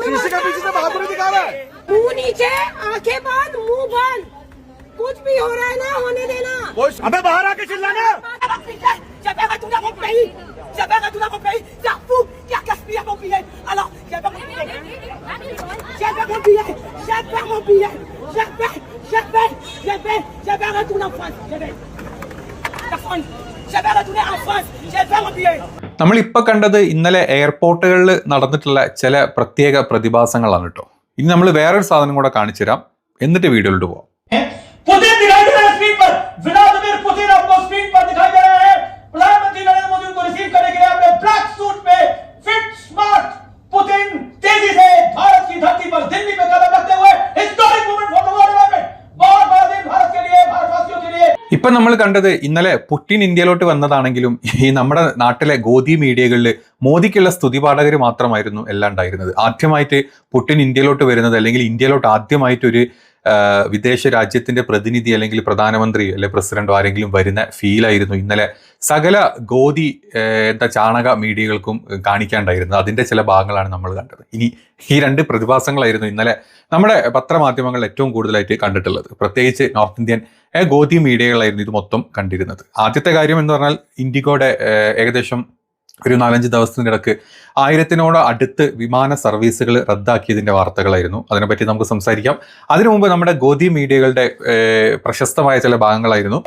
किसी का पीछे से बहादुरी दिखा रहा है। मुंह नीचे, आंखें बंद, मुंह बंद, कुछ भी हो रहा है ना होने देना। अबे बाहर आके चिल्लाना। നമ്മളിപ്പോൾ കണ്ടത് ഇന്നലെ എയർപോർട്ടുകളിൽ നടന്നിട്ടുള്ള ചില പ്രത്യേക പ്രതിഭാസങ്ങളാണ് കേട്ടോ. ഇനി നമ്മൾ വേറൊരു സാധനം കൂടെ കാണിച്ചു തരാം, എന്നിട്ട് വീഡിയോയിലോട്ട് പോവാം. पुतिन दिखाई दे रहा है स्क्रीन पर, व्लादिमीर पुतिन आपको स्क्रीन पर दिखाई दे रहे हैं। प्रधानमंत्री नरेंद्र मोदी को रिसीव करने के लिए अपने ब्लैक सूट में फिट स्मार्ट पुतिन तेजी से भारत की धरती पर दिल्ली में कदम रखते हुए historic moment for the world environment. बहुत बड़ा दिन भारत के लिए, भारतवासियों के लिए। ഇപ്പം നമ്മൾ കണ്ടത് ഇന്നലെ പുടിൻ ഇന്ത്യയിലോട്ട് വന്നതാണെങ്കിലും ഈ നമ്മുടെ നാട്ടിലെ ഗോദി മീഡിയകളിൽ മോദിക്കുള്ള സ്തുതിപാഠകർ മാത്രമായിരുന്നു എല്ലാം ഉണ്ടായിരുന്നത്. ആദ്യമായിട്ട് പുടിൻ ഇന്ത്യയിലോട്ട് വരുന്നത്, അല്ലെങ്കിൽ ഇന്ത്യയിലോട്ട് ആദ്യമായിട്ടൊരു വിദേശ രാജ്യത്തിന്റെ പ്രതിനിധി അല്ലെങ്കിൽ പ്രധാനമന്ത്രി അല്ലെ പ്രസിഡന്റോ ആരെങ്കിലും വരുന്ന ഫീലായിരുന്നു ഇന്നലെ സകല ഗോദി ചാണക മീഡിയകൾക്കും കാണിക്കാണ്ടായിരുന്നത്. അതിന്റെ ചില ഭാഗങ്ങളാണ് നമ്മൾ കണ്ടത്. ഇനി ഈ രണ്ട് പ്രതിഭാസങ്ങളായിരുന്നു ഇന്നലെ നമ്മുടെ പത്രമാധ്യമങ്ങൾ ഏറ്റവും കൂടുതലായിട്ട് കണ്ടിട്ടുള്ളത്. പ്രത്യേകിച്ച് നോർത്ത് ഇന്ത്യൻ ഗോദി മീഡിയകളായിരുന്നു ഇത് മൊത്തം കണ്ടിരുന്നത്. ആദ്യത്തെ കാര്യം എന്ന് പറഞ്ഞാൽ ഇൻഡിഗോയുടെ ഏകദേശം ഒരു 4-5 ദിവസത്തിൻ്റെ ഇടയ്ക്ക് 1000-നോട് അടുത്ത് വിമാന സർവീസുകൾ റദ്ദാക്കിയതിന്റെ വാർത്തകളായിരുന്നു. അതിനെപ്പറ്റി നമുക്ക് സംസാരിക്കാം. അതിനു മുമ്പ് നമ്മുടെ ഗോദി മീഡിയകളുടെ പ്രശസ്തമായ ചില ഭാഗങ്ങളായിരുന്നു.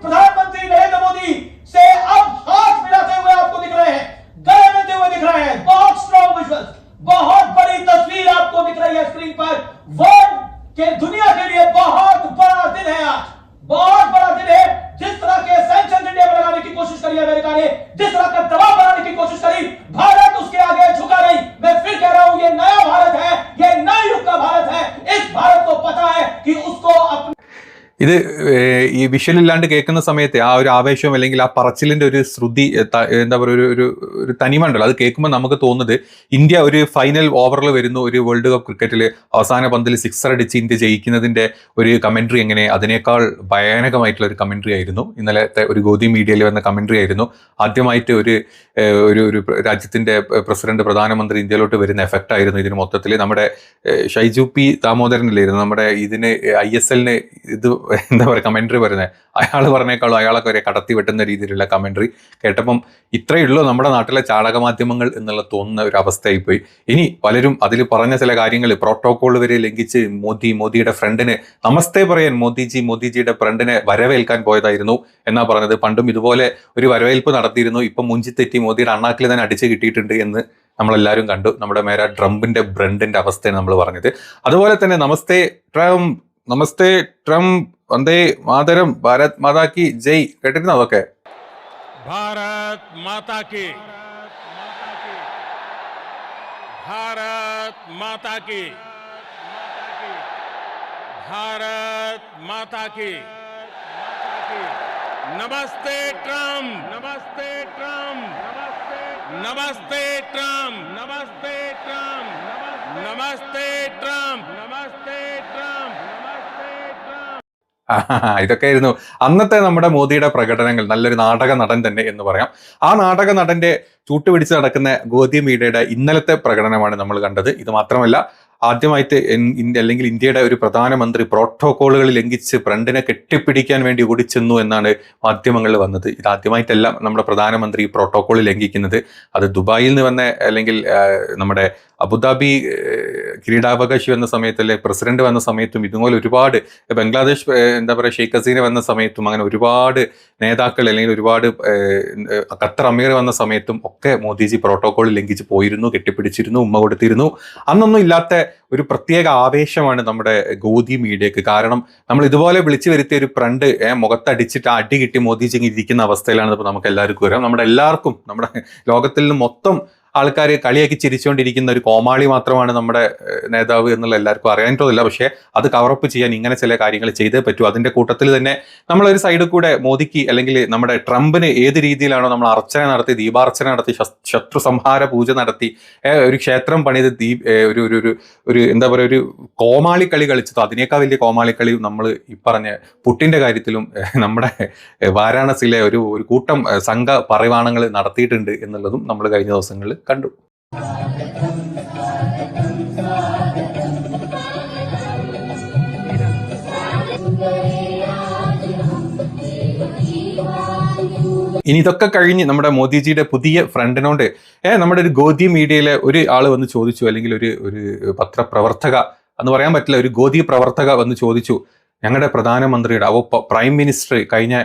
प्रधानमंत्री नरेंद्र मोदी से अब हाथ मिलाते हुए आपको दिख रहे हैं, गले मिलते हुए दिख रहे हैं। बहुत स्ट्रॉन्ग विजुअल्स, बहुत बड़ी तस्वीर आपको दिख रही है स्क्रीन पर। वर्ल्ड के दुनिया के लिए बहुत बड़ा दिन है आज, बहुत बड़ा दिन है। जिस तरह के सैंक्शन इंडिया पर लगाने की कोशिश करी अमेरिका ने, जिस तरह का दबाव बनाने की कोशिश करी, भारत उसके आगे झुका नहीं। मैं फिर कह रहा हूं, ये नया भारत है, ये नए युग का भारत है। इस भारत को पता है कि उसको अपने ഇത് ഈ വിഷ്വൽ ഇല്ലാണ്ട് കേൾക്കുന്ന സമയത്ത് ആ ഒരു ആവേശം അല്ലെങ്കിൽ ആ പറച്ചിലിന്റെ ഒരു ശ്രുതി എന്താ പറയുക ഒരു തനിമണ്ടല്ലോ, അത് കേൾക്കുമ്പോൾ നമുക്ക് തോന്നുന്നത് ഇന്ത്യ ഒരു ഫൈനൽ ഓവറിൽ വരുന്നു. ഒരു വേൾഡ് കപ്പ് ക്രിക്കറ്റിൽ അവസാന പന്തിൽ 6 അടിച്ച് ഇന്ത്യ ജയിക്കുന്നതിന്റെ ഒരു കമന്ററി എങ്ങനെ, അതിനേക്കാൾ ഭയാനകമായിട്ടുള്ള ഒരു കമന്ററി ആയിരുന്നു ഇന്നലത്തെ ഒരു ഗോദി മീഡിയയിൽ വന്ന കമന്ററി ആയിരുന്നു. ആദ്യമായിട്ട് ഒരു രാജ്യത്തിന്റെ പ്രസിഡന്റ് പ്രധാനമന്ത്രി ഇന്ത്യയിലോട്ട് വരുന്ന എഫക്റ്റ് ആയിരുന്നു ഇതിന് മൊത്തത്തിൽ. നമ്മുടെ ഷൈജു പി ദാമോദരനില്ലായിരുന്നു നമ്മുടെ ഇതിന് ISLന് ഇത് എന്താ പറയുക കമന്ററി പറയുന്നത്, അയാൾ പറഞ്ഞേക്കാളും അയാളൊക്കെ വരെ കടത്തി വെട്ടുന്ന രീതിയിലുള്ള കമന്ററി കേട്ടപ്പം ഇത്രയേ ഉള്ളൂ നമ്മുടെ നാട്ടിലെ ചാണക മാധ്യമങ്ങൾ എന്നുള്ള തോന്നുന്ന ഒരു അവസ്ഥയായിപ്പോയി. ഇനി പലരും അതിൽ പറഞ്ഞ ചില കാര്യങ്ങൾ പ്രോട്ടോകോൾ വരെ ലംഘിച്ച് മോദിയുടെ ഫ്രണ്ടിന് നമസ്തേ പറയാൻ മോദിജിയുടെ ഫ്രണ്ടിനെ വരവേൽക്കാൻ പോയതായിരുന്നു എന്നാ പറഞ്ഞത്. പണ്ടും ഇതുപോലെ ഒരു വരവേൽപ്പ് നടത്തിയിരുന്നു, ഇപ്പം മുഞ്ചിത്തെറ്റി മോദിയുടെ അണ്ണാക്കിൽ തന്നെ അടിച്ചു കിട്ടിയിട്ടുണ്ട് എന്ന് നമ്മളെല്ലാവരും കണ്ടു. നമ്മുടെ മേരെ ട്രംപിന്റെ ബ്രണ്ടിന്റെ അവസ്ഥയാണ് നമ്മൾ പറഞ്ഞത്. അതുപോലെ തന്നെ നമസ്തേ ട്രംപ്, വന്ദേ മാതരം, ഭാരത് മാതാ കി ജയ് കേട്ടിരുന്നോ അതൊക്കെ? भारत माता की, भारत माता की, भारत माता की। नमस्ते ट्रम्प, नमस्ते ट्रम्प, नमस्ते ट्रम्प, नमस्ते ट्रम्प, नमस्ते ट्रम्प, नमस्ते ट्रम्प, नमस्ते ट्रम्प। ഇതൊക്കെയായിരുന്നു അന്നത്തെ നമ്മുടെ മോദിയുടെ പ്രകടനങ്ങൾ. നല്ലൊരു നാടക നടൻ തന്നെ എന്ന് പറയാം. ആ നാടക നടന്റെ ചൂട്ടുപിടിച്ച് നടക്കുന്ന ഗോദി മീഡിയയുടെ ഇന്നലത്തെ പ്രകടനമാണ് നമ്മൾ കണ്ടത്. ഇത് മാത്രമല്ല, ആദ്യമായിട്ട് അല്ലെങ്കിൽ ഇന്ത്യയുടെ ഒരു പ്രധാനമന്ത്രി പ്രോട്ടോകോളുകൾ ലംഘിച്ച് ഫ്രണ്ടിനെ കെട്ടിപ്പിടിക്കാൻ വേണ്ടി ഓടിച്ചെന്നു എന്നാണ് മാധ്യമങ്ങളിൽ വന്നത്. ഇതാദ്യമായിട്ടല്ല നമ്മുടെ പ്രധാനമന്ത്രി പ്രോട്ടോകോൾ ലംഘിക്കുന്നത്. അത് ദുബായിൽ നിന്ന് വന്ന അല്ലെങ്കിൽ നമ്മുടെ അബുദാബി കിരീടാവകാശി വന്ന സമയത്ത് അല്ലെ പ്രസിഡന്റ് വന്ന സമയത്തും ഇതുപോലെ ഒരുപാട് ബംഗ്ലാദേശ് എന്താ പറയുക ഷെയ്ഖ് ഹസീന വന്ന സമയത്തും അങ്ങനെ ഒരുപാട് നേതാക്കൾ അല്ലെങ്കിൽ ഒരുപാട് ഖത്തർ അമീർ വന്ന സമയത്തും ഒക്കെ മോദിജി പ്രോട്ടോകോൾ ലംഘിച്ച് പോയിരുന്നു, കെട്ടിപ്പിടിച്ചിരുന്നു, ഉമ്മ കൊടുത്തിരുന്നു. അന്നൊന്നും ഇല്ലാത്ത ഒരു പ്രത്യേക ആവേശമാണ് നമ്മുടെ ഗോദി മീഡിയക്ക്. കാരണം നമ്മൾ ഇതുപോലെ വിളിച്ചു വരുത്തിയ ഒരു ഫ്രണ്ട് മുഖത്തടിച്ചിട്ട് അടി കിട്ടി മോദിജി ഇരിക്കുന്ന അവസ്ഥയിലാണ് ഇപ്പോൾ നമുക്ക് എല്ലാവർക്കും വരാം. നമ്മുടെ എല്ലാവർക്കും നമ്മുടെ ലോകത്തിൽ നിന്ന് മൊത്തം ആൾക്കാർ കളിയാക്കി ചിരിച്ചുകൊണ്ടിരിക്കുന്ന ഒരു കോമാളി മാത്രമാണ് നമ്മുടെ നേതാവ് എന്നുള്ള എല്ലാവർക്കും അറിയാനിട്ടൊന്നുമില്ല. പക്ഷേ അത് കവറപ്പ് ചെയ്യാൻ ഇങ്ങനെ ചില കാര്യങ്ങൾ ചെയ്തേ പറ്റൂ. അതിന്റെ കൂട്ടത്തിൽ തന്നെ നമ്മളൊരു സൈഡിൽ കൂടെ മോദിക്ക് അല്ലെങ്കിൽ നമ്മുടെ ട്രംപിന് ഏത് രീതിയിലാണോ നമ്മൾ അർച്ചന നടത്തി, ദീപാർച്ചന നടത്തി, ശത്രു സംഹാര പൂജ നടത്തി, ഒരു ക്ഷേത്രം പണിത് ഒരു എന്താ പറയുക, ഒരു കോമാളി കളി കളിച്ചതോ അതിനേക്കാൾ വലിയ കോമാളി കളി നമ്മൾ ഈ പറഞ്ഞ പുട്ടിന്റെ കാര്യത്തിലും നമ്മുടെ വാരാണസിയിലെ ഒരു കൂട്ടം സംഘ പരിവാണങ്ങൾ നടത്തിയിട്ടുണ്ട് എന്നുള്ളതും നമ്മൾ കഴിഞ്ഞ ദിവസങ്ങളിൽ കണ്ടു. ഇനി ഇതൊക്കെ കഴിഞ്ഞ് നമ്മുടെ മോദിജിയുടെ പുതിയ ഫ്രണ്ടിനോട് നമ്മുടെ ഒരു ഗോദി മീഡിയയിലെ ഒരു ആള് വന്ന് ചോദിച്ചു, അല്ലെങ്കിൽ ഒരു പത്രപ്രവർത്തക എന്ന് പറയാൻ പറ്റില്ല, ഒരു ഗോദി പ്രവർത്തക വന്ന് ചോദിച്ചു, ഞങ്ങളുടെ പ്രധാനമന്ത്രിയുടെ പ്രൈം മിനിസ്റ്റർ കഴിഞ്ഞ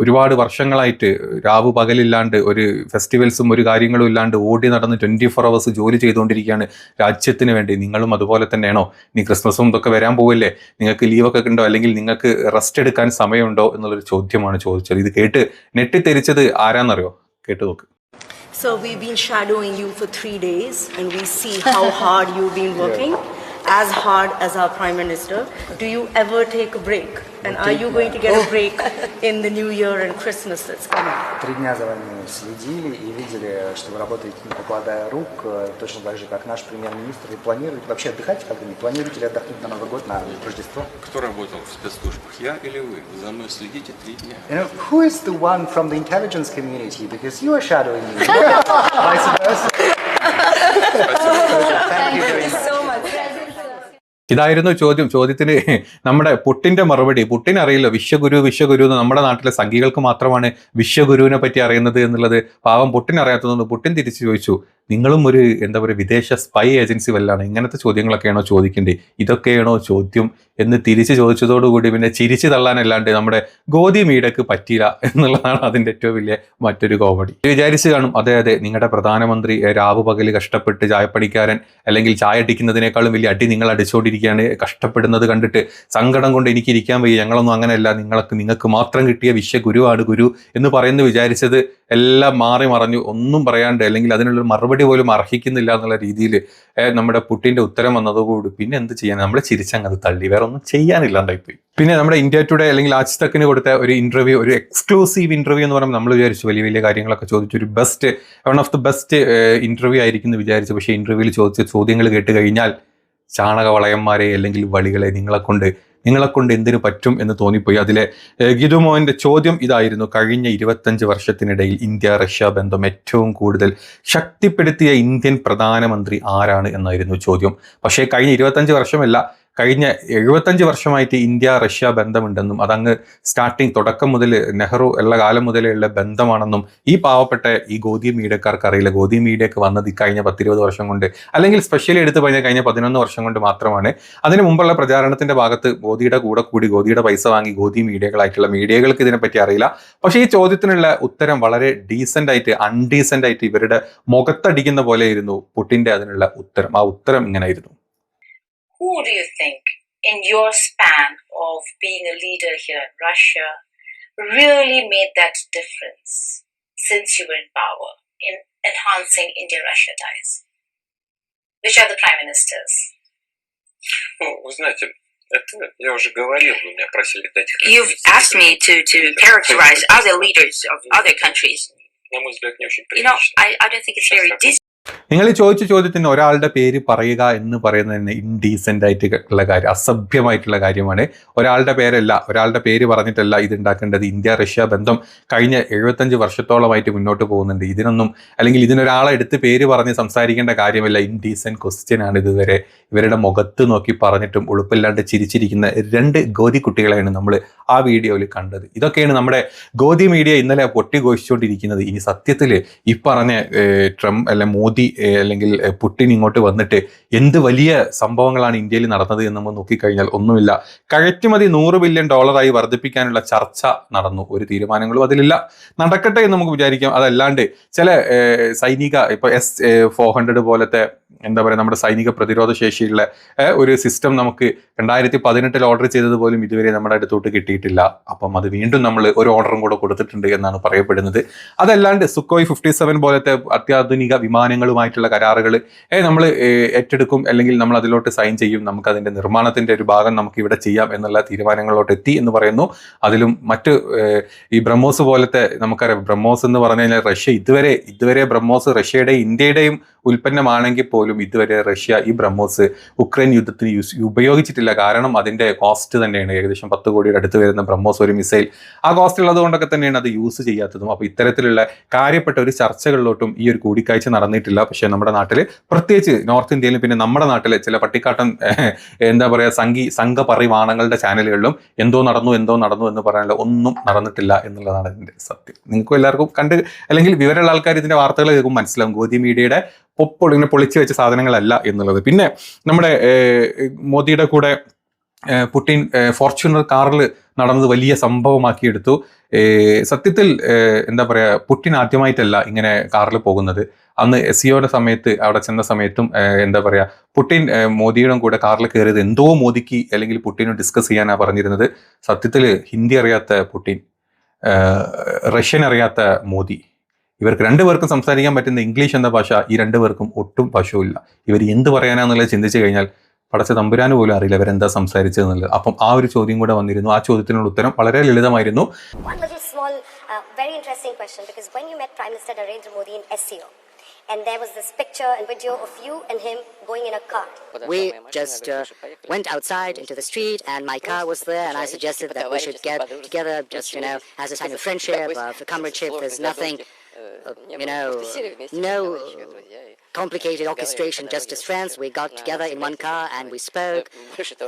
ഒരുപാട് വർഷങ്ങളായിട്ട് രാവ് പകലില്ലാണ്ട് ഒരു ഫെസ്റ്റിവൽസും ഒരു കാര്യങ്ങളും ഇല്ലാണ്ട് ഓടി നടന്ന് 24 hours ജോലി ചെയ്തുകൊണ്ടിരിക്കുകയാണ് രാജ്യത്തിന് വേണ്ടി. നിങ്ങളും അതുപോലെ തന്നെയാണോ? ഇനി ക്രിസ്മസും ഇതൊക്കെ വരാൻ പോവില്ലേ, നിങ്ങൾക്ക് ലീവൊക്കെ ഉണ്ടോ, അല്ലെങ്കിൽ നിങ്ങൾക്ക് റെസ്റ്റ് എടുക്കാൻ സമയമുണ്ടോ എന്നുള്ളൊരു ചോദ്യമാണ് ചോദിച്ചത്. ഇത് കേട്ട് നെട്ടിത്തെരിച്ചത് ആരാന്നറിയോ? കേട്ട് നോക്ക്. So we've been shadowing you for 3 days and we see how hard you've been working. As hard as our Prime Minister. Do you ever take a break? And are you going to get a break in the New Year and Christmas that's coming? 3 дня за вами следили и видели, что вы работаете, не покладая рук, точно так же, как наш премьер-министр. Вы планируете вообще отдыхать когда-нибудь? Планируете ли отдохнуть на Новый год, на Рождество? Кто работал в спецслужбах, я или вы? За мной следите 3 дня. You know, who is the one from the intelligence community? Because you are shadowing me. Vice versa. Thank you very much. ഇതായിരുന്നു ചോദ്യത്തിന് നമ്മുടെ പുട്ടിന്റെ മറുപടി. Putin അറിയില്ല വിശ്വഗുരു എന്ന് നമ്മുടെ നാട്ടിലെ സംഘികൾക്ക് മാത്രമാണ് വിശ്വഗുരുവിനെ പറ്റി അറിയുന്നത് എന്നുള്ളത് പാവം പുട്ടിൻ അറിയാത്തതുകൊണ്ട് പുട്ടിൻ തിരിച്ചു ചോദിച്ചു, നിങ്ങളും ഒരു എന്താ പറയുക വിദേശ സ്പൈ ഏജൻസി വല്ലാണ്, ഇങ്ങനത്തെ ചോദ്യങ്ങളൊക്കെയാണോ ചോദിക്കേണ്ടത്, ഇതൊക്കെയാണോ ചോദ്യം എന്ന് തിരിച്ചു ചോദിച്ചതോടുകൂടി പിന്നെ ചിരിച്ചു തള്ളാനല്ലാണ്ട് നമ്മുടെ ഗോദി മീഡിയക്ക് പറ്റിയില്ല എന്നുള്ളതാണ് അതിൻ്റെ ഏറ്റവും വലിയ മറ്റൊരു കോമഡി. വിചാരിച്ചു കാണും, അതെ നിങ്ങളുടെ പ്രധാനമന്ത്രി രാവ് പകല് കഷ്ടപ്പെട്ട് ചായപ്പണിക്കാരൻ അല്ലെങ്കിൽ ചായ അടിക്കുന്നതിനേക്കാളും വലിയ അടി നിങ്ങൾ അടിച്ചുകൊണ്ടിരിക്കുകയാണ്, കഷ്ടപ്പെടുന്നത് കണ്ടിട്ട് സങ്കടം കൊണ്ട് എനിക്ക് ഇരിക്കാൻ വയ്യ, ഞങ്ങളൊന്നും അങ്ങനെയല്ല, നിങ്ങൾക്ക് മാത്രം കിട്ടിയ വിശ്വഗുരുവാണ് ഗുരു എന്ന് പറയുന്നത് വിചാരിച്ചത് എല്ലാം മാറി മറഞ്ഞു, ഒന്നും പറയാണ്ട് അല്ലെങ്കിൽ അതിനുള്ളൊരു മറുപടി പോലും അർഹിക്കുന്നില്ല എന്നുള്ള രീതിയിൽ നമ്മുടെ പുട്ടിന്റെ ഉത്തരം വന്നതോടുകൂടി പിന്നെ എന്ത് ചെയ്യാൻ, നമ്മളെ ചിരിച്ചങ്ങത് തള്ളി, വേറെ ഒന്നും ചെയ്യാനില്ലാണ്ടായിപ്പോയി. പിന്നെ നമ്മുടെ ഇന്ത്യ ടുഡേ അല്ലെങ്കിൽ ആജ് തക്കിന് കൊടുത്ത ഒരു ഇന്റർവ്യൂ, ഒരു എക്സ്ക്ലൂസീവ് ഇന്റർവ്യൂ എന്ന് പറയുമ്പോൾ നമ്മൾ വിചാരിച്ചു വലിയ കാര്യങ്ങളൊക്കെ ചോദിച്ചു, ഒരു one of the best interview ആയിരിക്കും എന്ന് വിചാരിച്ചു. പക്ഷേ ഇന്റർവ്യൂവിൽ ചോദിച്ച ചോദ്യങ്ങൾ കേട്ട് കഴിഞ്ഞാൽ ചാണകവളയന്മാരെ അല്ലെങ്കിൽ വളികളെ നിങ്ങളെ കൊണ്ട് എന്തിനു പറ്റും എന്ന് തോന്നിപ്പോയി. അതിലെ ഗിദുമോന്റെ ചോദ്യം ഇതായിരുന്നു, കഴിഞ്ഞ 25 വർഷത്തിനിടയിൽ ഇന്ത്യ റഷ്യ ബന്ധം ഏറ്റവും കൂടുതൽ ശക്തിപ്പെടുത്തിയ ഇന്ത്യൻ പ്രധാനമന്ത്രി ആരാണ് എന്നായിരുന്നു ചോദ്യം. പക്ഷേ കഴിഞ്ഞ 25 വർഷമല്ല, കഴിഞ്ഞ 75 വർഷമായിട്ട് ഇന്ത്യ റഷ്യ ബന്ധമുണ്ടെന്നും അതങ്ങ് തുടക്കം മുതൽ നെഹ്റു ഉള്ള കാലം മുതലുള്ള ബന്ധമാണെന്നും ഈ പാവപ്പെട്ട ഈ ഗോദി മീഡിയക്കാർക്ക് അറിയില്ല. ഗോദി മീഡിയക്ക് വന്നത് കഴിഞ്ഞ 10-20 വർഷം കൊണ്ട്, അല്ലെങ്കിൽ സ്പെഷ്യലി എടുത്ത് പറഞ്ഞാൽ കഴിഞ്ഞ 11 വർഷം കൊണ്ട് മാത്രമാണ്. അതിന് മുമ്പുള്ള പ്രചാരണത്തിന്റെ ഭാഗത്ത് ഗോദിയുടെ കൂടെ കൂടി ഗോദിയുടെ പൈസ വാങ്ങി ഗോദി മീഡിയകളായിട്ടുള്ള മീഡിയകൾക്ക് ഇതിനെപ്പറ്റി അറിയില്ല. പക്ഷേ ഈ ചോദ്യത്തിനുള്ള ഉത്തരം വളരെ അൺഡീസെന്റ് ആയിട്ട് ഇവരുടെ മുഖത്തടിക്കുന്ന പോലെയായിരുന്നു പുട്ടിന്റെ അതിനുള്ള ഉത്തരം. ആ ഉത്തരം ഇങ്ങനെയായിരുന്നു. Who do you think in your span of being a leader here in Russia really made that difference since you were in power in enhancing India-Russia ties? Which are the prime ministers? Ну, вы знаете, это я уже говорил, вы меня просили дать... You've asked me to characterize other leaders of other countries. На мой взгляд, не очень You know, прилично. I don't think it's very decent. നിങ്ങൾ ചോദിച്ച ചോദ്യത്തിന് ഒരാളുടെ പേര് പറയുക എന്ന് പറയുന്നത് തന്നെ indecent ആയിട്ടുള്ള കാര്യം, അസഭ്യമായിട്ടുള്ള കാര്യമാണ്. ഒരാളുടെ പേര് പറഞ്ഞിട്ടല്ല ഇത് ഉണ്ടാക്കേണ്ടത്. ഇന്ത്യ റഷ്യ ബന്ധം കഴിഞ്ഞ 75 വർഷത്തോളമായിട്ട് മുന്നോട്ട് പോകുന്നുണ്ട്. അല്ലെങ്കിൽ ഇതിനൊരാളെ എടുത്ത് പേര് പറഞ്ഞ് സംസാരിക്കേണ്ട കാര്യമില്ല. ഇൻഡീസെന്റ് ക്വസ്റ്റ്യൻ ആണ്. ഇതുവരെ ഇവരുടെ മുഖത്ത് നോക്കി പറഞ്ഞിട്ടും ഉളുപ്പില്ലാണ്ട് ചിരിച്ചിരിക്കുന്ന 2 ഗോദി കുട്ടികളെയാണ് നമ്മൾ ആ വീഡിയോയിൽ കണ്ടത്. ഇതൊക്കെയാണ് നമ്മുടെ ഗോദി മീഡിയ ഇന്നലെ പൊട്ടിഘോഷിച്ചുകൊണ്ടിരിക്കുന്നത്. ഇനി സത്യത്തിൽ ഈ പറഞ്ഞ ട്രംപ് മോദി അല്ലെങ്കിൽ പുടിൻ ഇങ്ങോട്ട് വന്നിട്ട് എന്ത് വലിയ സംഭവങ്ങളാണ് ഇന്ത്യയിൽ നടന്നത് എന്ന് നമ്മൾ നോക്കിക്കഴിഞ്ഞാൽ ഒന്നുമില്ല. കയറ്റുമതി $100 ബില്യൺ വർദ്ധിപ്പിക്കാനുള്ള ചർച്ച നടന്നു. ഒരു തീരുമാനങ്ങളും അതിലില്ല. നടക്കട്ടെ എന്ന് നമുക്ക് വിചാരിക്കാം. അതല്ലാണ്ട് ചില സൈനിക ഇപ്പൊ S-400 പോലത്തെ എന്താ പറയുക നമ്മുടെ സൈനിക പ്രതിരോധ ശേഷിയുള്ള ഒരു സിസ്റ്റം നമുക്ക് 2018 ഓർഡർ ചെയ്തത് പോലും ഇതുവരെ നമ്മുടെ അടുത്തോട്ട് കിട്ടിയിട്ടില്ല. അപ്പം അത് വീണ്ടും നമ്മൾ ഒരു ഓർഡറും കൂടെ കൊടുത്തിട്ടുണ്ട് എന്നാണ് പറയപ്പെടുന്നത്. അതല്ലാണ്ട് സുക്കോയ് 57 പോലത്തെ അത്യാധുനിക വിമാനങ്ങളുമായിട്ടുള്ള കരാറുകൾ നമ്മൾ ഏറ്റെടുക്കും, അല്ലെങ്കിൽ നമ്മൾ അതിലോട്ട് സൈൻ ചെയ്യും, നമുക്ക് അതിന്റെ നിർമ്മാണത്തിന്റെ ഒരു ഭാഗം നമുക്ക് ഇവിടെ ചെയ്യാം എന്നുള്ള തീരുമാനങ്ങളിലോട്ട് എത്തി എന്ന് പറയുന്നു. അതിലും മറ്റ് ഈ ബ്രഹ്മോസ് പോലത്തെ നമുക്കറിയാം, ബ്രഹ്മോസ് എന്ന് പറഞ്ഞു കഴിഞ്ഞാൽ റഷ്യ ഇതുവരെ ബ്രഹ്മോസ് റഷ്യയുടെയും ഇന്ത്യയുടെയും ഉൽപ്പന്നമാണെങ്കിൽ പോലും ഇതുവരെ റഷ്യ ഈ ബ്രഹ്മോസ് ഉക്രൈൻ യുദ്ധത്തിന് ഉപയോഗിച്ചിട്ടില്ല. കാരണം അതിന്റെ കോസ്റ്റ് തന്നെയാണ്, ഏകദേശം 10 കോടിയുടെ അടുത്ത് വരുന്ന ബ്രഹ്മോസ് ഒരു മിസൈൽ, ആ കോസ്റ്റ് ഉള്ളത് കൊണ്ടൊക്കെ തന്നെയാണ് അത് യൂസ് ചെയ്യാത്തതും. അപ്പോൾ ഇത്തരത്തിലുള്ള കാര്യപ്പെട്ട ഒരു ചർച്ചകളിലോട്ടും ഈ ഒരു കൂടിക്കാഴ്ച നടന്നിട്ടില്ല. പക്ഷേ നമ്മുടെ നാട്ടിൽ, പ്രത്യേകിച്ച് നോർത്ത് ഇന്ത്യയിലും പിന്നെ നമ്മുടെ നാട്ടിലെ ചില പട്ടിക്കാട്ടൻ എന്താ പറയുക സംഘപരിവാണങ്ങളുടെ ചാനലുകളിലും എന്തോ നടന്നു എന്ന് പറയാനുള്ള ഒന്നും നടന്നിട്ടില്ല എന്നുള്ളതാണ് ഇതിന്റെ സത്യം. നിങ്ങൾക്കും എല്ലാവർക്കും കണ്ട് അല്ലെങ്കിൽ വിവരമുള്ള ആൾക്കാർ ഇതിന്റെ വാർത്തകൾ കേൾക്കുമ്പോൾ മനസ്സിലാവും ഗോദി മീഡിയയുടെ ഇങ്ങനെ പൊളിച്ചു വെച്ച സാധനങ്ങളല്ല എന്നുള്ളത്. പിന്നെ നമ്മുടെ മോദിയുടെ കൂടെ പുടിൻ ഫോർച്യൂണർ കാറിൽ നടന്നത് വലിയ സംഭവമാക്കിയെടുത്തു. സത്യത്തിൽ എന്താ പറയുക, പുടിൻ ആദ്യമായിട്ടല്ല ഇങ്ങനെ കാറിൽ പോകുന്നത്. അന്ന് SCOയുടെ സമയത്ത് അവിടെ ചെന്ന സമയത്തും എന്താ പറയുക, പുടിൻ മോദിയുടെ കൂടെ കാറിൽ കയറിയത് എന്തോ മോദിക്ക് അല്ലെങ്കിൽ പുടിനും ഡിസ്കസ് ചെയ്യാനാണ് പറഞ്ഞിരുന്നത്. സത്യത്തിൽ ഹിന്ദി അറിയാത്ത പുടിൻ, റഷ്യൻ അറിയാത്ത മോദി, ഇവർക്ക് രണ്ടുപേർക്കും സംസാരിക്കാൻ പറ്റുന്ന ഇംഗ്ലീഷ് എന്ന ഭാഷ ഈ രണ്ടുപേർക്കും ഒട്ടും വശവുമില്ല. ഇവർ എന്ത് പറയാനാന്നുള്ളത് ചിന്തിച്ചു കഴിഞ്ഞാൽ പടച്ച തമ്പുരാന് പോലും അറിയില്ല ഇവരെന്താ സംസാരിച്ചതെന്നുള്ളത്. അപ്പം ആ ഒരു ചോദ്യം കൂടെ വന്നിരുന്നു. ആ ചോദ്യത്തിനുള്ള ഉത്തരം വളരെ ലളിതമായിരുന്നു. Very interesting question, because when you met Prime Minister Narendra Modi in SCO, and there was this picture and video of you and him going in a car. We just went outside into the street and my car was there, and I suggested that we should get together just, as a sign of friendship, of comradeship. There's nothing, no complicated orchestration, just as friends. We got together in one car and we spoke.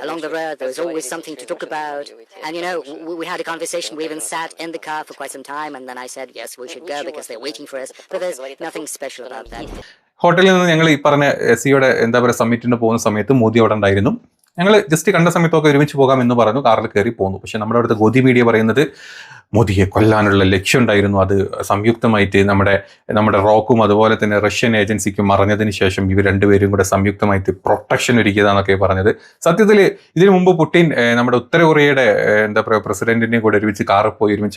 Along the road there was always something to talk about, and we had a conversation. We even sat in the car for quite some time, and then I said yes, we should go because they're waiting for us, but there's nothing special about that. ഹോട്ടലിൽ നിന്ന് ഞങ്ങൾ ഈ പറഞ്ഞ SCOയുടെ എന്താ പറയുക സമ്മിറ്റിന് പോകുന്ന സമയത്ത് മോദി അവിടെ ഉണ്ടായിരുന്നു. ഞങ്ങൾ ജസ്റ്റ് കണ്ട സമയത്തൊക്കെ ഒരുമിച്ച് പോകാം എന്ന് പറഞ്ഞു, കാറിൽ കയറി പോന്നു. പക്ഷെ നമ്മുടെ അവിടുത്തെ ഗോദി മീഡിയ പറയുന്നത് മോദിയെ കൊല്ലാനുള്ള ലക്ഷ്യം ഉണ്ടായിരുന്നു, അത് സംയുക്തമായിട്ട് നമ്മുടെ റോക്കും അതുപോലെ തന്നെ റഷ്യൻ ഏജൻസിക്കും അറിഞ്ഞതിന് ശേഷം ഇവർ രണ്ടുപേരും കൂടെ സംയുക്തമായിട്ട് പ്രൊട്ടക്ഷൻ ഒരുക്കിയതാന്നൊക്കെ പറഞ്ഞത്. സത്യത്തിൽ ഇതിനു മുമ്പ് പുടിൻ നമ്മുടെ ഉത്തര കൊറിയയുടെ എന്താ പറയുക പ്രസിഡന്റിനെ കൂടെ ഒരുമിച്ച്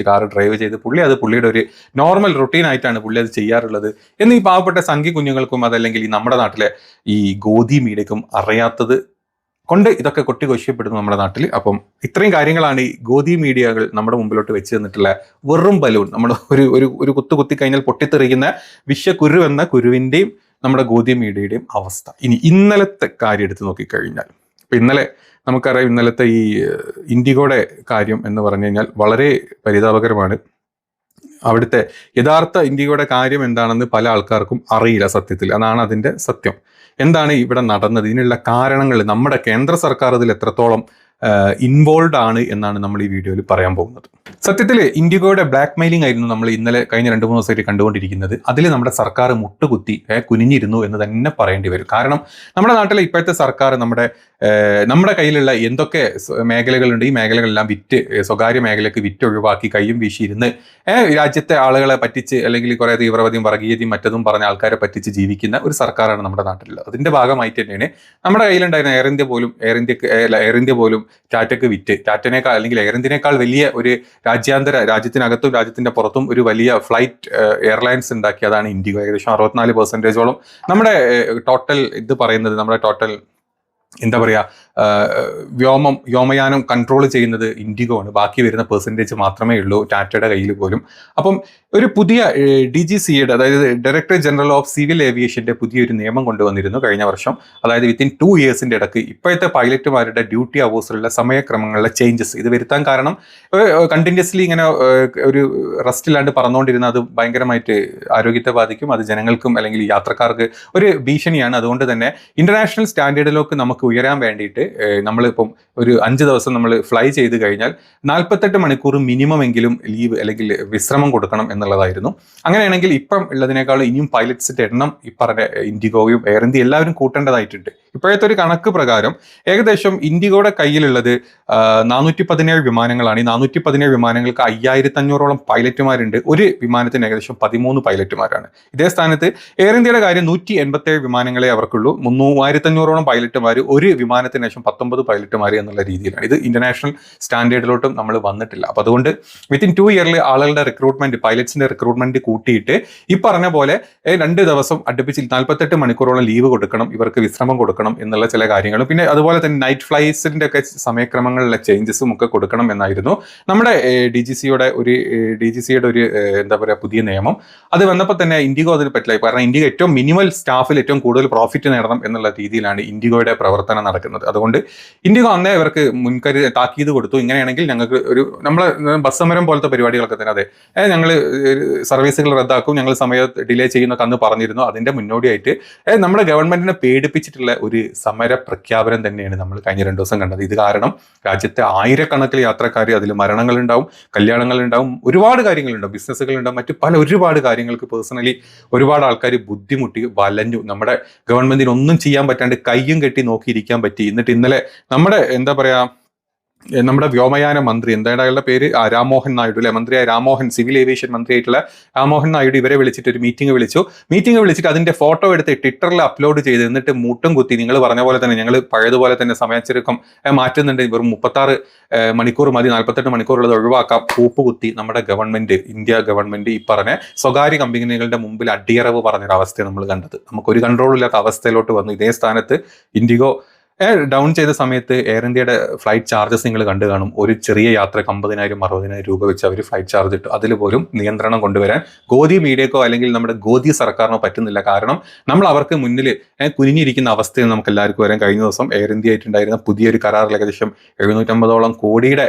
കാർ ഡ്രൈവ് ചെയ്ത് പുള്ളിയുടെ ഒരു നോർമൽ റുട്ടീൻ ആയിട്ടാണ് പുള്ളി അത് ചെയ്യാറുള്ളത് എന്ന് ഈ പാവപ്പെട്ട സംഘി കുഞ്ഞുങ്ങൾക്കും അതല്ലെങ്കിൽ ഈ നമ്മുടെ നാട്ടിലെ ഈ ഗോദി മീഡിയക്കും അറിയാത്തത് കൊണ്ട് ഇതൊക്കെ കൊട്ടിഘോഷിക്കപ്പെടുന്നു നമ്മുടെ നാട്ടിൽ. അപ്പം ഇത്രയും കാര്യങ്ങളാണ് ഈ ഗോദി മീഡിയകൾ നമ്മുടെ മുമ്പിലോട്ട് വെച്ച് തന്നിട്ടുള്ള വെറും ബലൂൺ. നമ്മൾ ഒരു കുത്തി കഴിഞ്ഞാൽ പൊട്ടിത്തെറിയുന്ന വിശ്വകുരു എന്ന കുരുവിൻ്റെയും നമ്മുടെ ഗോദി മീഡിയയുടെയും അവസ്ഥ. ഇനി ഇന്നലത്തെ കാര്യം എടുത്ത് നോക്കിക്കഴിഞ്ഞാൽ, ഇപ്പം ഇന്നലെ നമുക്കറിയാം ഇന്നലത്തെ ഈ ഇൻഡിഗോയുടെ കാര്യം എന്ന് പറഞ്ഞു കഴിഞ്ഞാൽ വളരെ പരിതാപകരമാണ്. അവിടുത്തെ യഥാർത്ഥ ഇൻഡിഗോയുടെ കാര്യം എന്താണെന്ന് പല ആൾക്കാർക്കും അറിയില്ല സത്യത്തിൽ. അതാണ് അതിൻ്റെ സത്യം. എന്താണ് ഇവിടെ നടന്നത്, ഇതിനുള്ള കാരണങ്ങൾ, നമ്മുടെ കേന്ദ്ര സർക്കാർ ഇതിൽ എത്രത്തോളം ഇൻവോൾവ് ആണ് എന്നാണ് നമ്മൾ ഈ വീഡിയോയിൽ പറയാൻ പോകുന്നത്. സത്യത്തിൽ ഇൻഡിഗോയുടെ ബ്ലാക്ക് മെയിലിംഗ് ആയിരുന്നു നമ്മൾ ഇന്നലെ കഴിഞ്ഞ 2-3 ദിവസമായിട്ട് കണ്ടുകൊണ്ടിരിക്കുന്നത്. അതിൽ നമ്മുടെ സർക്കാർ മുട്ടുകുത്തി കുനിഞ്ഞിരുന്നു എന്ന് തന്നെ പറയേണ്ടി വരും. കാരണം നമ്മുടെ നാട്ടിലെ ഇപ്പോഴത്തെ സർക്കാർ നമ്മുടെ കയ്യിലുള്ള എന്തൊക്കെ മേഖലകളുണ്ട് ഈ മേഖലകളെല്ലാം സ്വകാര്യ മേഖലയ്ക്ക് വിറ്റൊഴിവാക്കി കയ്യും വീശിയിരുന്ന് രാജ്യത്തെ ആളുകളെ പറ്റിച്ച് അല്ലെങ്കിൽ കുറേ തീവ്രവാദിയും വർഗീയതയും മറ്റതും പറഞ്ഞ ആൾക്കാരെ പറ്റിച്ച് ജീവിക്കുന്ന ഒരു സർക്കാരാണ് നമ്മുടെ നാട്ടിലുള്ളത്. അതിന്റെ ഭാഗമായിട്ട് തന്നെയാണ് നമ്മുടെ കയ്യിലുണ്ടായിരുന്ന എയർ ഇന്ത്യ പോലും ടാറ്റനേക്കാൾ അല്ലെങ്കിൽ എയർ ഇന്ത്യനേക്കാൾ വലിയ ഒരു രാജ്യത്തിനകത്തും രാജ്യത്തിന്റെ പുറത്തും ഒരു വലിയ ഫ്ലൈറ്റ് എയർലൈൻസ് ഉണ്ടാക്കിയതാണ് ഇൻഡിഗോ. ഏകദേശം 64% നമ്മുടെ ടോട്ടൽ നമ്മുടെ ടോട്ടൽ എന്താ പറയുക വ്യോമയാനം കൺട്രോൾ ചെയ്യുന്നത് ഇൻഡിഗോ ആണ്. ബാക്കി വരുന്ന പെർസെൻറ്റേജ് മാത്രമേ ഉള്ളൂ ടാറ്റയുടെ കയ്യിൽ പോലും. അപ്പം ഒരു പുതിയ DGCAയുടെ അതായത് ഡയറക്ടർ ജനറൽ ഓഫ് സിവിൽ ഏവിയേഷന്റെ പുതിയൊരു നിയമം കൊണ്ടുവന്നിരുന്നു കഴിഞ്ഞ വർഷം. അതായത് വിത്തിൻ 2 ഇയേഴ്സിന്റെ ഇടയ്ക്ക് ഇപ്പോഴത്തെ പൈലറ്റുമാരുടെ ഡ്യൂട്ടി അവേഴ്സിലുള്ള സമയക്രമങ്ങളിലെ ചേഞ്ചസ് ഇത് വരുത്താൻ കാരണം കണ്ടിന്യൂസ്ലി ഇങ്ങനെ ഒരു റെസ്റ്റില്ലാണ്ട് പറന്നുകൊണ്ടിരുന്ന അത് ഭയങ്കരമായിട്ട് ആരോഗ്യത്തെ ബാധിക്കും. അത് ജനങ്ങൾക്കും അല്ലെങ്കിൽ യാത്രക്കാർക്ക് ഒരു ഭീഷണിയാണ്. അതുകൊണ്ട് തന്നെ ഇന്റർനാഷണൽ സ്റ്റാൻഡേർഡിലേക്ക് നമുക്ക് ഉയരാൻ വേണ്ടിയിട്ട് നമ്മളിപ്പം ഒരു 5 ദിവസം നമ്മൾ ഫ്ലൈ ചെയ്ത് കഴിഞ്ഞാൽ 48 മണിക്കൂർ മിനിമം എങ്കിലും ലീവ് അല്ലെങ്കിൽ വിശ്രമം കൊടുക്കണം എന്നുള്ളതായിരുന്നു. അങ്ങനെയാണെങ്കിൽ ഇപ്പം ഉള്ളതിനേക്കാൾ ഇനിയും പൈലറ്റ്സിന്റെ എണ്ണം ഈ പറഞ്ഞ ഇൻഡിഗോയും എയർ ഇന്ത്യ എല്ലാവരും കൂട്ടേണ്ടതായിട്ടുണ്ട്. ഇപ്പോഴത്തെ ഒരു കണക്ക് പ്രകാരം ഏകദേശം ഇൻഡിഗോയുടെ കയ്യിലുള്ളത് 417 വിമാനങ്ങളാണ്. ഈ 417 വിമാനങ്ങൾക്ക് 5500ഓളം പൈലറ്റുമാരുണ്ട്. ഒരു വിമാനത്തിന് ഏകദേശം 13 പൈലറ്റുമാരാണ്. ഇതേ സ്ഥാനത്ത് എയർ ഇന്ത്യയുടെ കാര്യം 187 വിമാനങ്ങളെ അവർക്കുള്ളൂ. 3500ഓളം പൈലറ്റുമാർ, ഒരു വിമാനത്തിന് ശേഷം 19 പൈലറ്റുമാർ എന്നുള്ള രീതിയിലാണ്. ഇത് ഇന്റർനാഷണൽ സ്റ്റാൻഡേർഡിലോട്ടും നമ്മൾ വന്നിട്ടില്ല. അപ്പൊ അതുകൊണ്ട് വിത്തിൻ 2 ഇയറിൽ ആളുകളുടെ റിക്രൂട്ട്മെന്റ്, പൈലറ്റ്സിന്റെ റിക്രൂട്ട്മെന്റ് കൂട്ടിയിട്ട് ഈ പറഞ്ഞ പോലെ 2 ദിവസം അടുപ്പിച്ച് 48 മണിക്കൂറോളം ലീവ് കൊടുക്കണം, ഇവർക്ക് വിശ്രമം കൊടുക്കണം എന്നുള്ള ചില കാര്യങ്ങളും, പിന്നെ അതുപോലെ തന്നെ നൈറ്റ് ഫ്ലൈറ്റ്സിന്റെ ഒക്കെ സമയക്രമങ്ങളിലെ ചേഞ്ചസും ഒക്കെ കൊടുക്കണം എന്നായിരുന്നു നമ്മുടെ ഡി ജി സിയുടെ ഒരു എന്താ പറയുക പുതിയ നിയമം. അത് വന്നപ്പോൾ തന്നെ ഇൻഡിഗോ അതിന് പറ്റില്ല. കാരണം ഇൻഡിഗോ ഏറ്റവും മിനിമൽ സ്റ്റാഫിൽ ഏറ്റവും കൂടുതൽ പ്രോഫിറ്റ് നേടണം എന്നുള്ള രീതിയിലാണ് ഇൻഡിഗോയുടെ പ്രവർത്തനം നടക്കുന്നത്. അതുകൊണ്ട് ഇൻഡിഗോ അന്നേ ഇവർക്ക് താക്കീത് കൊടുത്തു, ഇങ്ങനെയാണെങ്കിൽ ഞങ്ങൾക്ക് ഒരു നമ്മളെ ബസ് സമരം പോലത്തെ പരിപാടികളൊക്കെ തന്നെ, അതെ ഞങ്ങൾ സർവീസുകൾ റദ്ദാക്കും, ഞങ്ങൾ സമയം ഡിലേ ചെയ്യുന്നൊക്കെ അന്ന് പറഞ്ഞിരുന്നു. അതിന്റെ മുന്നോടിയായിട്ട് നമ്മുടെ ഗവൺമെന്റിനെ പേടിപ്പിച്ചിട്ടുള്ള ഒരു സമര പ്രഖ്യാപനം തന്നെയാണ് നമ്മൾ കഴിഞ്ഞ 2 ദിവസം കണ്ടത്. ഇത് കാരണം രാജ്യത്തെ ആയിരക്കണക്കിന് യാത്രക്കാർ, അതിൽ മരണങ്ങളുണ്ടാവും, കല്യാണങ്ങളുണ്ടാവും, ഒരുപാട് കാര്യങ്ങളുണ്ടാവും, ബിസിനസ്സുകളുണ്ടാവും, മറ്റു ഒരുപാട് കാര്യങ്ങൾക്ക് പേഴ്സണലി ഒരുപാട് ആൾക്കാർ ബുദ്ധിമുട്ടി വലഞ്ഞു. നമ്മുടെ ഗവൺമെന്റിന് ഒന്നും ചെയ്യാൻ പറ്റാണ്ട് കയ്യും കെട്ടി നോക്കിയിരിക്കാൻ പറ്റി. എന്നിട്ട് ഇന്നലെ നമ്മുടെ എന്താ പറയാ നമ്മുടെ വ്യോമയാന മന്ത്രി, എന്താണ് അയാളുടെ പേര്, രാംമോഹൻ നായിഡു അല്ലെ, മന്ത്രിയായ രാംമോഹൻ, സിവിൽ ഏവിയേഷൻ മന്ത്രിയായിട്ടുള്ള രാംമോഹൻ നായിഡു ഇവരെ വിളിച്ചിട്ട് ഒരു മീറ്റിംഗ് വിളിച്ചിട്ട് അതിന്റെ ഫോട്ടോ എടുത്ത് ട്വിറ്ററിൽ അപ്ലോഡ് ചെയ്ത്, എന്നിട്ട് മുട്ടും കുത്തി നിങ്ങൾ പറഞ്ഞ പോലെ തന്നെ ഞങ്ങൾ പഴയതുപോലെ തന്നെ സമയച്ചുരുക്കം മാറ്റുന്നുണ്ട്, വെറും 36 മണിക്കൂർ മതി, 48 മണിക്കൂറുള്ളത് ഒഴിവാക്കാം, കൂപ്പ് കുത്തി നമ്മുടെ ഗവൺമെന്റ്, ഇന്ത്യ ഗവൺമെന്റ് ഈ പറഞ്ഞ സ്വകാര്യ കമ്പനികളുടെ മുമ്പിൽ അടിയറവ് പറഞ്ഞൊരവസ്ഥയാണ് നമ്മൾ കണ്ടത്. നമുക്കൊരു കൺട്രോൾ ഇല്ലാത്ത അവസ്ഥയിലോട്ട് വന്നു. ഇതേ സ്ഥാനത്ത് ഇൻഡിഗോ ഡൗൺ ചെയ്ത സമയത്ത് എയർ ഇന്ത്യയുടെ ഫ്ലൈറ്റ് ചാർജസ് നിങ്ങൾ കണ്ടു കാണും. ഒരു ചെറിയ യാത്രക്ക് 50,000 60,000 രൂപ വെച്ച് അവർ ഫ്ലൈറ്റ് ചാർജ് ഇട്ടു. അതിൽ പോലും നിയന്ത്രണം കൊണ്ടുവരാൻ ഗോദി മീഡിയക്കോ അല്ലെങ്കിൽ നമ്മുടെ ഗോദി സർക്കാരിനോ പറ്റുന്നില്ല. കാരണം നമ്മൾ അവർക്ക് മുന്നിൽ കുനിഞ്ഞിരിക്കുന്ന അവസ്ഥയിൽ നമുക്ക് എല്ലാവർക്കും വരാൻ. കഴിഞ്ഞ ദിവസം എയർ ഇന്ത്യ ആയിട്ടുണ്ടായിരുന്ന പുതിയൊരു കരാറിൽ ഏകദേശം 750ഓളം കോടിയുടെ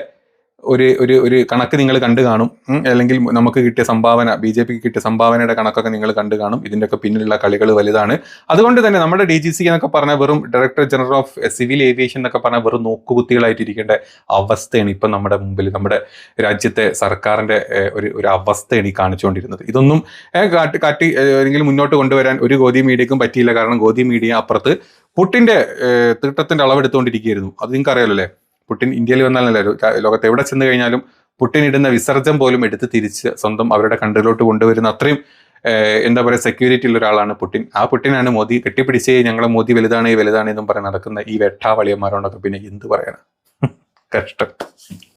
ഒരു കണക്ക് നിങ്ങൾ കണ്ടു കാണും. അല്ലെങ്കിൽ നമുക്ക് കിട്ടിയ സംഭാവന, BJP കിട്ടിയ സംഭാവനയുടെ കണക്കൊക്കെ നിങ്ങൾ കണ്ടു കാണും. ഇതിൻ്റെയൊക്കെ പിന്നിലുള്ള കളികൾ വലുതാണ്. അതുകൊണ്ട് തന്നെ നമ്മുടെ DGC എന്നൊക്കെ പറഞ്ഞാൽ വെറും director general of civil aviation എന്നൊക്കെ പറഞ്ഞാൽ വെറും നോക്കുകുത്തികളായിട്ടിരിക്കേണ്ട അവസ്ഥയാണ് ഇപ്പം നമ്മുടെ മുമ്പിൽ, നമ്മുടെ രാജ്യത്തെ സർക്കാരിൻ്റെ ഒരു അവസ്ഥയാണ് ഈ കാണിച്ചുകൊണ്ടിരുന്നത്. ഇതൊന്നും കാട്ടി അല്ലെങ്കിൽ മുന്നോട്ട് കൊണ്ടുവരാൻ ഒരു ഗോദി മീഡിയക്കും പറ്റിയില്ല. കാരണം ഗോദി മീഡിയ അപ്പുറത്ത് പുട്ടിൻ്റെ തീട്ടത്തിൻ്റെ അളവെടുത്തുകൊണ്ടിരിക്കുകയായിരുന്നു. അത് നിങ്ങൾക്ക് അറിയാലോ അല്ലേ. പുട്ടിൻ ഇന്ത്യയിൽ വന്നാലല്ലേ, ലോകത്ത് എവിടെ ചെന്ന് കഴിഞ്ഞാലും പുട്ടിൻ ഇടുന്ന വിസർജ്യം പോലും എടുത്ത് തിരിച്ച് സ്വന്തം അവരുടെ കൺട്രിയിലോട്ട് കൊണ്ടുവരുന്ന അത്രയും എന്താ പറയുക സെക്യൂരിറ്റി ഉള്ള ഒരാളാണ് പുട്ടിൻ. ആ പുട്ടിനാണ് മോദി കെട്ടിപ്പിടിച്ച് ഞങ്ങളെ മോദി വലുതാണ് എന്നും പറഞ്ഞ് നടക്കുന്ന ഈ വെട്ടാവളിയന്മാരോടൊക്കെ പിന്നെ എന്ത് പറയാനാ, കഷ്ടം.